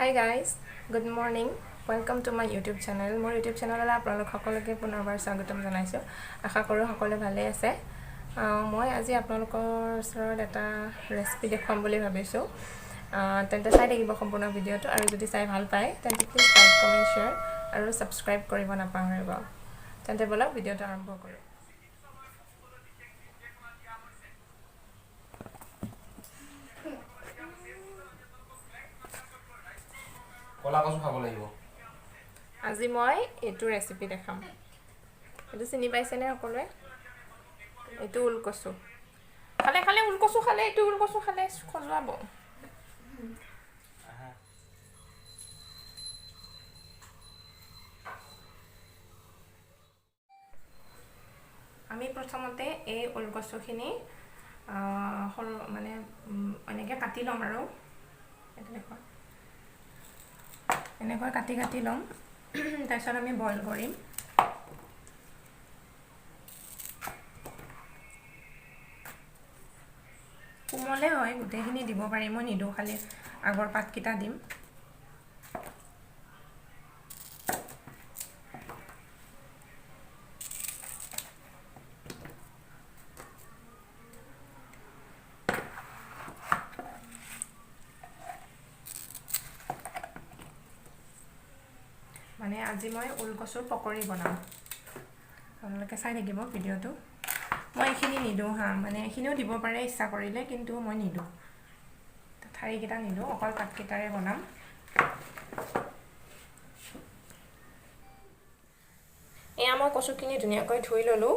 Hi guys, good morning. Welcome to my YouTube channel. More YouTube channel ala apnalok সকলোকে পুনৰবাৰ স্বাগতম জনাইছো। আশা কৰো সকলোৱে ভালে আছে। মই আজি আপোনালোকৰ ওচৰত এটা ৰেচিপি দেখাম বুলি ভাবিছো। তেন্তে চাই থাকিব সম্পূৰ্ণ ভিডিওটো আৰু যদি চাই ভাল পায় তেন্তে প্লিজ লাইক, কমেন্ট, শেয়াৰ আৰু সাবস্ক্ৰাইব কৰিব নাপাহৰিব। তেন্তে বলক ভিডিওটো আৰম্ভ কৰো। কলা কচু খাব লাগিব আজি মই এটো ৰেচিপি দেখাম এটো চিনি পাইছেনে সকলোৱে এটো উল কচু খালে উল কচু খালে এটো উল কচু খালে খজুৱাব আমি প্ৰথমতে এই উল কচুখিনি মানে এনেকৈ কাটি লম আৰু এটা দেখো এনেকৈ কাটি লম তাৰপিছত আমি বইল কৰিম কোমলে হয় গোটেইখিনি দিব পাৰি মই নিদো খালি আগৰ পাতকিটা দিম মানে আজি মই উল কচুৰ পকৰি বনাম আপোনালোকে চাই থাকিব ভিডিওটো মই এখিনি নিদো হা মানে এখিনিও দিব পাৰে ইচ্ছা কৰিলে কিন্তু মই নিদো ঠাৰি কিটা নিদো অকল পাত কিটাৰে বনাম এয়া মই কচুখিনি ধুনিয়াকৈ ধুই ললো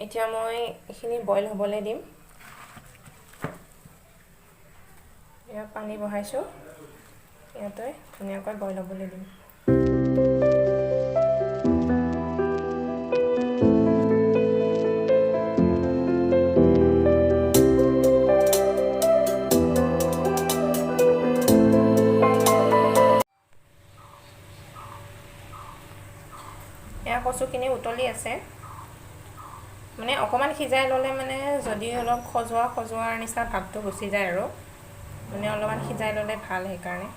এতিয়া মই এখিনি বইল হ'বলে দিম এয়া পানী বহাইছো ইয়াতে ধুনিয়াকৈ বইল হ'বলে দিম কচুখিনি উতলি আছে মানে অকমান খিজাই ললে মানে যদি অলপ খজুৱাৰ নিচিনা ভাবটো গুচি যায় আৰু মানে অলপমান খিজাই ললে ভাল হে কাৰণে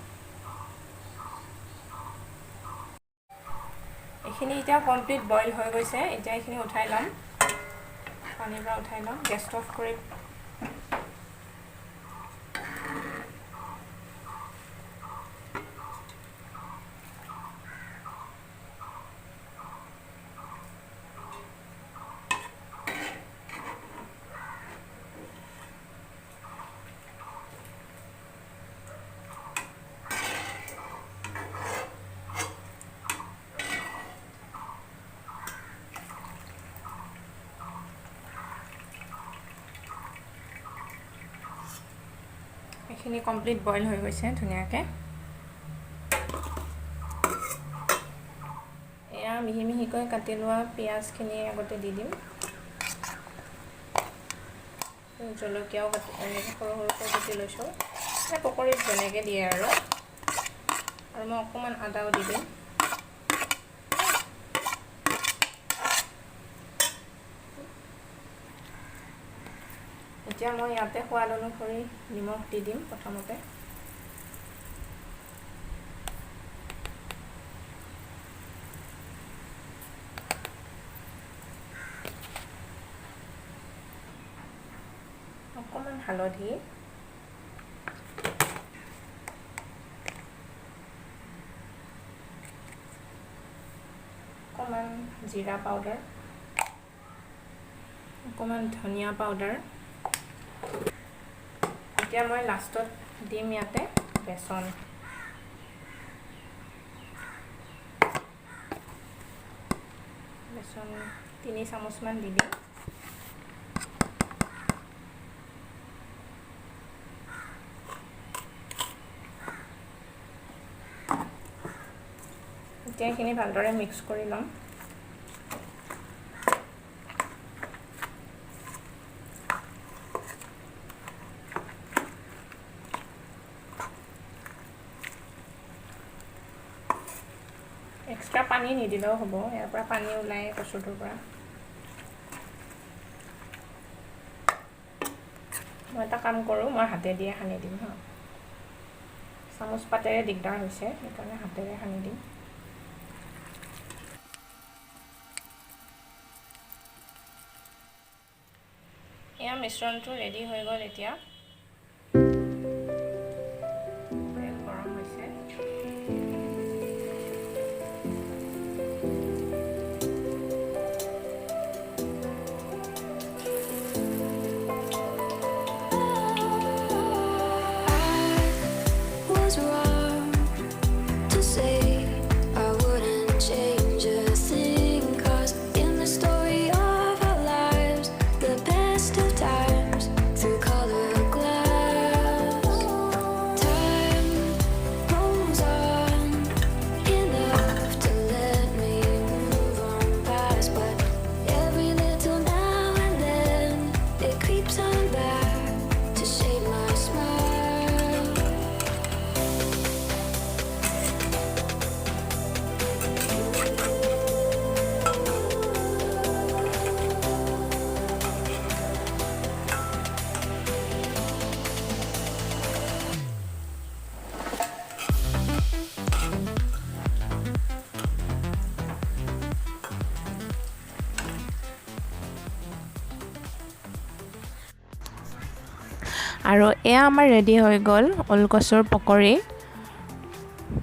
এখিনি এতিয়া কমপ্লিট বইল হৈ গৈছে এতিয়া এখিনি উঠাই লম পানীৰ পৰা উঠাই লম গেছ অফ কৰি এখিনি কমপ্লিট বইল হৈ গৈছে ধুনিয়াকে এয়া মিহি কাটি লোৱা পিয়াজখিনি আগতে দি দিম জলকীয়াও সৰু কাটি লৈছো পকৰিত যেনেকৈ দিয়ে আৰু মই অকমান আদাও দি দিম এতিয়া মই ইয়াতে সোৱাদ অনুসৰি নিমখ দি দিম প্ৰথমতে অকমান হালধি অকমান জিৰা পাউডাৰ অকমান ধনিয়া পাউডাৰ এতিয়া মই লাষ্টত দিম ইয়াতে বেসন বেসন 3 চামুচ মান দি দিম এতিয়া এখিনি ভালদৰে মিক্স কৰি লম এক্সট্ৰা পানী নিদিলেও হ'ব ইয়াৰ পৰা পানী ওলাই কচুটোৰ পৰা মই এটা কাম কৰোঁ মই হাতে দিয়ে সানি দিম হা চামুচ পাতেৰে দিগদাৰ হৈছে সেইকাৰণে হাতেৰে সানি দিম এয়া মিশ্ৰণটো ৰেডি হৈ গ'ল এতিয়া তেল গৰম হৈছে আৰু এয়া আমাৰ ৰেডি হৈ গ'ল ওলকচুৰ পকৰি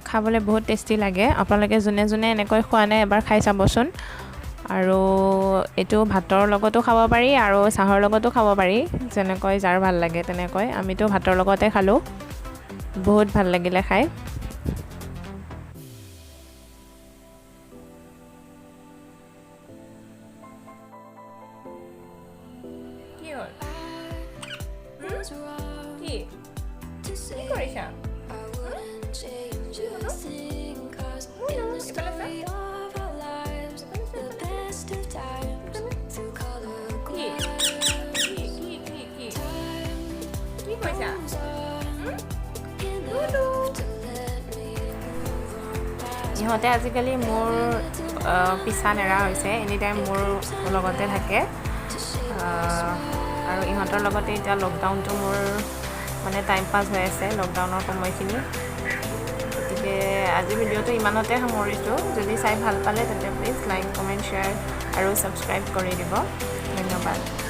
খাবলৈ বহুত টেষ্টি লাগে আপোনালোকে যোনে যোনে এনেকৈ খোৱা নাই এবাৰ খাই চাবচোন আৰু এইটো ভাতৰ লগতো খাব পাৰি আৰু চাহৰ লগতো খাব পাৰি যেনেকৈ যাৰ ভাল লাগে তেনেকৈ আমিতো ভাতৰ লগতে খালোঁ বহুত ভাল লাগিলে খাই কি হ'ল কি কৰিছা ইহঁতে আজিকালি মোৰ পিছা নেৰা হৈছে এনি টাইম মোৰ লগতে থাকে আৰু ইহঁতৰ লগতে এতিয়া লকডাউনটো মোৰ মানে টাইম পাছ হৈ আছে লকডাউনৰ সময়খিনি গতিকে আজি ভিডিঅ'টো ইমানতে সামৰিছোঁ যদি চাই ভাল পালে তেন্তে প্লিজ লাইক কমেণ্ট শ্বেয়াৰ আৰু ছাবস্ক্ৰাইব কৰি দিব ধন্যবাদ